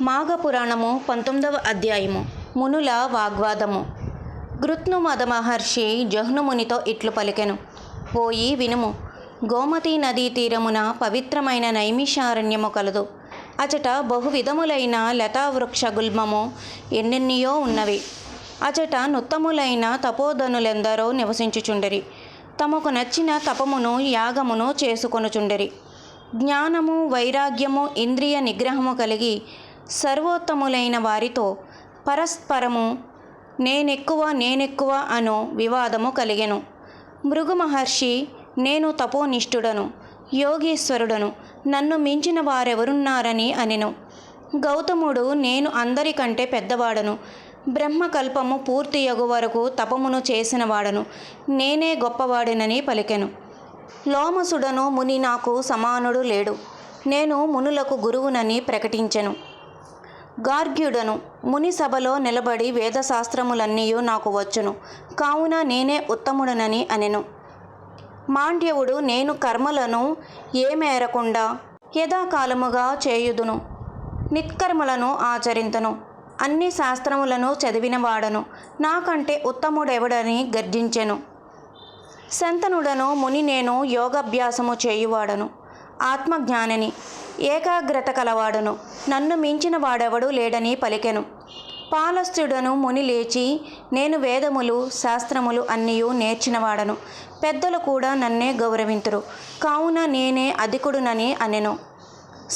మాఘపురాణము 19వ అధ్యాయము. మునుల వాగ్వాదము. గృత్నుమద మహర్షి జహ్నుమునితో ఇట్లు పలికెను. పోయి వినుము. గోమతీ నదీ తీరమున పవిత్రమైన నైమిషారణ్యము కలదు. అచట బహువిధములైన లతావృక్ష గుల్మము ఎన్నెన్నియో ఉన్నవి. అచట నుత్తములైన తపోధనులెందరో నివసించుచుండరి. తమకు నచ్చిన తపమును యాగమును చేసుకొనుచుండరి. జ్ఞానము వైరాగ్యము ఇంద్రియ నిగ్రహము కలిగి సర్వోత్తములైన వారితో పరస్పరము నేనెక్కువ అను వివాదము కలిగెను. భృగు మహర్షి, నేను తపోనిష్ఠుడను, యోగీశ్వరుడను, నన్ను మించిన వారెవరున్నారని అనెను. గౌతముడు, నేను అందరికంటే పెద్దవాడను, బ్రహ్మకల్పము పూర్తియగు వరకు తపమును చేసినవాడను, నేనే గొప్పవాడినని పలికెను. లోమసుడను ముని నాకు సమానుడు లేడు, నేను మునులకు గురువునని ప్రకటించెను. గార్గ్యుడను ముని సభలో నిలబడి వేదశాస్త్రములన్నీయు నాకు వచ్చును, కావున నేనే ఉత్తముడనని అనెను. మాండ్యవుడు, నేను కర్మలను ఏమేరకుండా యథాకాలముగా చేయుదును, నిత్కర్మలను ఆచరింతును, అన్ని శాస్త్రములను చదివినవాడను, నాకంటే ఉత్తముడెవడని గర్జించెను. శంతనుడను ముని, నేను యోగాభ్యాసము చేయువాడను, ఆత్మజ్ఞానిని, ఏకాగ్రత కలవాడను, నన్ను మించిన వాడెవడు లేడని పలికెను. పాలస్తుడను ముని లేచి, నేను వేదములు శాస్త్రములు అన్నీయు నేర్చినవాడను, పెద్దలు కూడా నన్నే గౌరవింతురు, కావున నేనే అధికుడునని అనెను.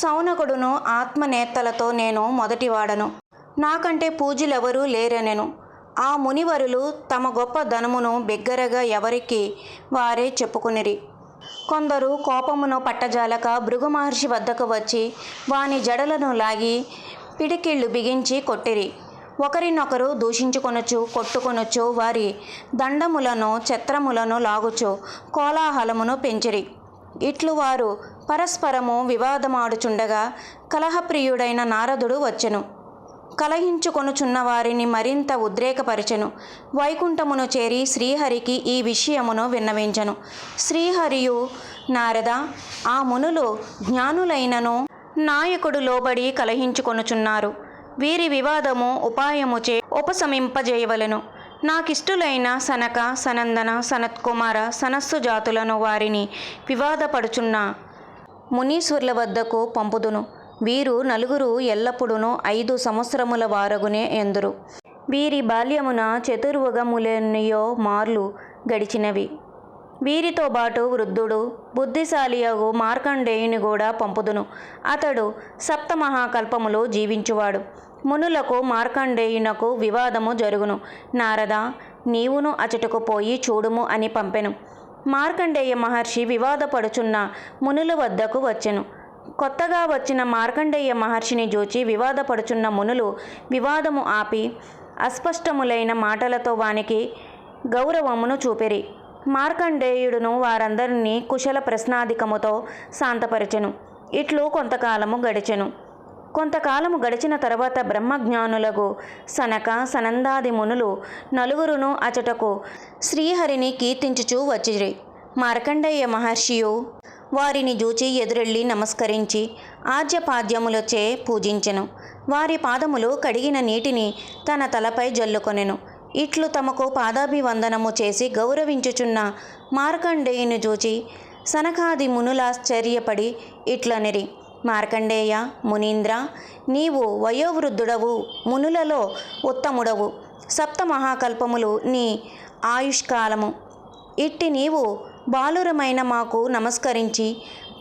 సౌనకుడును, ఆత్మనేత్తలతో నేను మొదటివాడను, నాకంటే పూజ్యులెవరూ లేరనెను. ఆ మునివరులు తమ గొప్ప ధనమును బిగ్గరగా ఎవరికి వారే చెప్పుకునిరి. కొందరు కోపమును పట్టజాలక భృగు మహర్షి వద్దకు వచ్చి వాని జడలను లాగి పిడికిళ్ళు బిగించి కొట్టిరి. ఒకరినొకరు దూషించుకొనుచు కొట్టుకొనుచు వారి దండములను ఛత్రములను లాగుచు కోలాహలమును పెంచిరి. ఇట్లు వారు పరస్పరము వివాదమాడుచుండగా కలహప్రియుడైన నారదుడు వచ్చెను. కలహించుకొనుచున్న వారిని మరింత ఉద్రేకపరచెను. వైకుంఠమును చేరి శ్రీహరికి ఈ విషయమును విన్నవించెను. శ్రీహరియు, నారద, ఆ మునులు జ్ఞానులైనను నాయకుడు లోబడి కలహించుకొనుచున్నారు. వీరి వివాదము ఉపాయముచే ఉపశమింపజేయవలెను. నాకిష్టులైన సనక, సనందన, సనత్కుమార, సనస్సు జాతులను వారిని వివాదపడుచున్న మునీశ్వరుల వద్దకు పంపుదును. వీరు నలుగురు ఎల్లప్పుడూ 5 సంవత్సరముల వారగునే ఎందురు. వీరి బాల్యమున చతుర్యుగములెన్నియో మార్లు గడిచినవి. వీరితో బాటు వృద్ధుడు బుద్ధిశాలియగు మార్కండేయుని కూడా పంపుదును. అతడు 7 మహాకల్పములు జీవించువాడు. మునులకు మార్కండేయునకు వివాదము జరుగును. నారద, నీవును అచటకు పోయి చూడుము అని పంపెను. మార్కండేయ మహర్షి వివాదపడుచున్న మునుల వద్దకు వచ్చెను. కొత్తగా వచ్చిన మార్కండేయ మహర్షిని చూచి వివాదపడుచున్న మునులు వివాదము ఆపి అస్పష్టములైన మాటలతో వానికి గౌరవమును చూపిరి. మార్కండేయుడును వారందరినీ కుశల ప్రశ్నాధికముతో శాంతపరచెను. ఇట్లు కొంతకాలము గడిచెను. కొంతకాలము గడిచిన తర్వాత బ్రహ్మజ్ఞానులకు సనక, సనందాది మునులు నలుగురును అచటకు శ్రీహరిని కీర్తించుచూ వచ్చిరి. మార్కండేయ మహర్షియు వారిని చూచి ఎదురెళ్ళి నమస్కరించి ఆర్యపాద్యములచే పూజించెను. వారి పాదములు కడిగిన నీటిని తన తలపై జల్లుకొనెను. ఇట్లు తమకు పాదాభివందనము చేసి గౌరవించుచున్న మార్కండేయుని చూచి సనకాది మునులాశ్చర్యపడి ఇట్లనిరి. మార్కండేయ, మునీంద్ర, నీవు వయోవృద్ధుడవు, మునులలో ఉత్తముడవు. 7 మహాకల్పములు నీ ఆయుష్కాలము. ఇట్టి నీవు బాలురమైన మాకు నమస్కరించి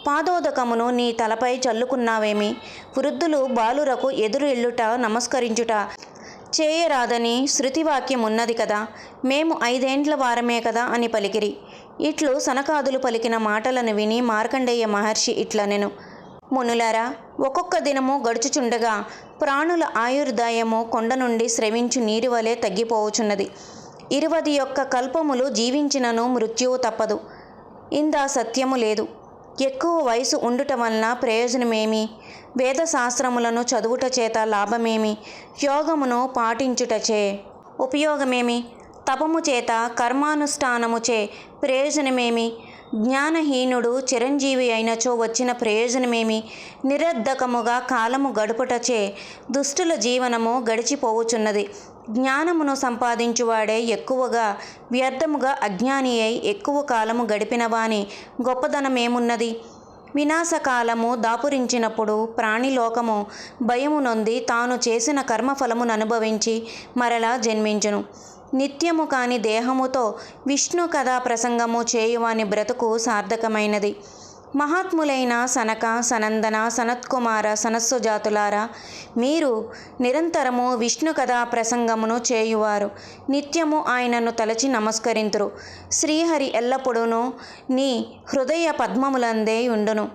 పాదోదకమును నీ తలపై చల్లుకున్నావేమి? వృద్ధులు బాలురకు ఎదురు ఎల్లుట నమస్కరించుట చేయరాదని శృతివాక్యమున్నది కదా, మేము 5 ఏండ్ల వారమే కదా అని పలికిరి. ఇట్లు సనకాదులు పలికిన మాటలను విని మార్కండేయ మహర్షి ఇట్లనెను. మునులారా, ఒక్కొక్క దినము గడుచుచుండగా ప్రాణుల ఆయుర్దాయము కొండ నుండి స్రవించు నీరు వలె తగ్గిపోవుచున్నది. 21 కల్పములు జీవించినను మృత్యువు తప్పదు. ఇందా సత్యము లేదు. ఎక్కువ వయసు ఉండుట వలన ప్రయోజనమేమి? వేదశాస్త్రములను చదువుట చేత లాభమేమి? యోగమును పాటించుటచే ఉపయోగమేమి? తపము చేత కర్మానుష్ఠానముచే ప్రయోజనమేమి? జ్ఞానహీనుడు చిరంజీవి అయినచో వచ్చిన ప్రయోజనమేమి? నిరర్ధకముగా కాలము గడుపుటచే దుష్టుల జీవనము గడిచిపోవుచున్నది. జ్ఞానమును సంపాదించువాడే ఎక్కువగా, వ్యర్థముగా అజ్ఞాని అయి ఎక్కువ కాలము గడిపిన వాని గొప్పదనమేమున్నది? వినాశకాలము దాపురించినప్పుడు ప్రాణిలోకము భయము నొంది తాను చేసిన కర్మఫలమును అనుభవించి మరలా జన్మించును. నిత్యము కాని దేహముతో విష్ణు కథా ప్రసంగము చేయువాని బ్రతుకు సార్థకమైనది. మహాత్ములైన సనక, సనందన, సనత్కుమార, సనత్సుజాతులారా, మీరు నిరంతరము విష్ణు కథా ప్రసంగమును చేయువారు. నిత్యము ఆయనను తలచి నమస్కరింతురు. శ్రీహరి ఎల్లప్పుడూను నీ హృదయ పద్మములందే ఉండును.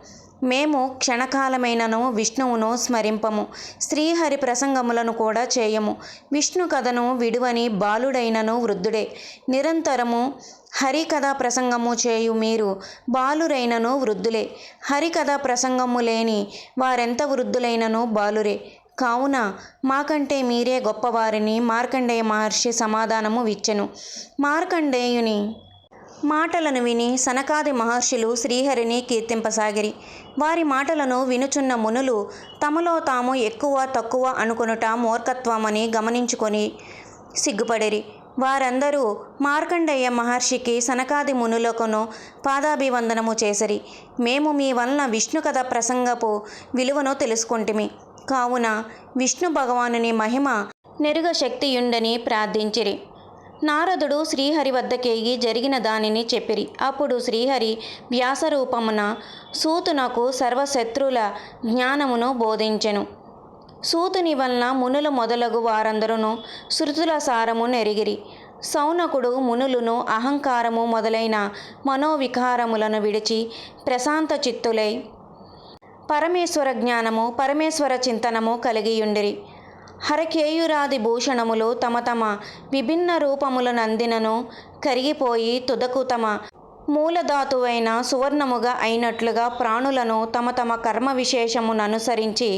మేము క్షణకాలమైనను విష్ణువును స్మరింపము, శ్రీహరి ప్రసంగములను కూడా చేయము. విష్ణు కథను విడువని బాలుడైనను వృద్ధుడే. నిరంతరము హరికథా ప్రసంగము చేయు మీరు బాలురైనను వృద్ధులే. హరికథా ప్రసంగము లేని వారెంత వృద్ధులైనను బాలురే. కావున మాకంటే మీరే గొప్పవారిని మార్కండేయ మహర్షి సమాధానము ఇచ్చెను. మార్కండేయుని మాటలను విని సనకాది మహర్షులు శ్రీహరిని కీర్తింపసాగిరి. వారి మాటలను వినుచున్న మునులు తమలో తాము ఎక్కువ తక్కువ అనుకొనుట మూర్ఖత్వమని గమనించుకొని సిగ్గుపడిరి. వారందరూ మార్కండేయ మహర్షికి సనకాది మునులకును పాదాభివందనము చేసిరి. మేము మీ వలన విష్ణు కథ ప్రసంగపు విలువను తెలుసుకొంటిమి. కావున విష్ణు భగవానుని మహిమ నెరుగ శక్తియుండని ప్రార్థించిరి. నారదుడు శ్రీహరి వద్దకేగి జరిగిన దానిని చెప్పిరి. అప్పుడు శ్రీహరి వ్యాసరూపమున సూతునకు సర్వశత్రుల జ్ఞానమును బోధించెను. సూతుని వలన మునుల మొదలగు వారందరూ శృతుల సారము నెరిగిరి. సౌనకుడు మునులను అహంకారము మొదలైన మనోవికారములను విడిచి ప్రశాంత చిత్తులై పరమేశ్వర జ్ఞానము, పరమేశ్వర చింతనము కలిగియుండిరి. హరకేయురాది భూషణములు తమ తమ విభిన్న రూపములనందినను కరిగిపోయి తుదకు తమ మూలధాతువైన సువర్ణముగా అయినట్లుగా ప్రాణులను తమ తమ కర్మ విశేషముననుసరించి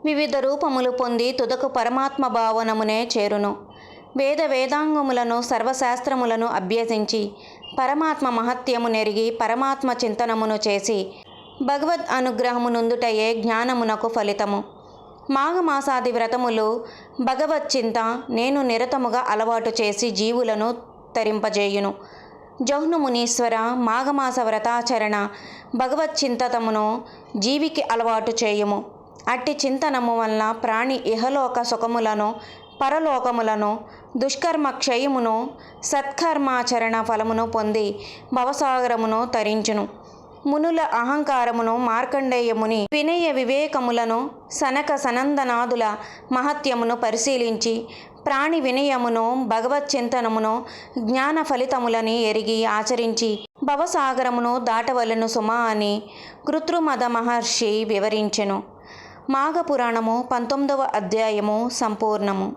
వివిధ రూపములు పొంది తుదకు పరమాత్మ భావనమునే చేరును. వేదాంగములను సర్వశాస్త్రములను అభ్యసించి పరమాత్మ మహత్యము నెరిగి పరమాత్మ చింతనమును చేసి భగవద్ అనుగ్రహము నొందుటయే జ్ఞానమునకు ఫలితము. మాఘమాసాది వ్రతములు భగవచ్చింత నేను నిరతముగా అలవాటు చేసి జీవులను తరింపజేయును. జహ్ను మునీశ్వర, మాఘమాస వ్రతాచరణ భగవచ్చింతనమును జీవికి అలవాటు చేయుము. అట్టి చింతనము వలన ప్రాణి ఇహలోక సుఖములను, పరలోకములను, దుష్కర్మ క్షయమును, సత్కర్మాచరణ ఫలమును పొంది భవసాగరమును తరించును. మునుల అహంకారమును, మార్కండేయముని వినయ వివేకములను, సనక సనందనాదుల మహత్యమును పరిశీలించి ప్రాణి వినయమును, భగవచ్చింతనమును, జ్ఞాన ఫలితములని ఎరిగి ఆచరించి భవసాగరమును దాటవలెను సుమా అని కృత్రిమద మహర్షి వివరించెను. మాఘపురాణము 19వ అధ్యాయము సంపూర్ణము.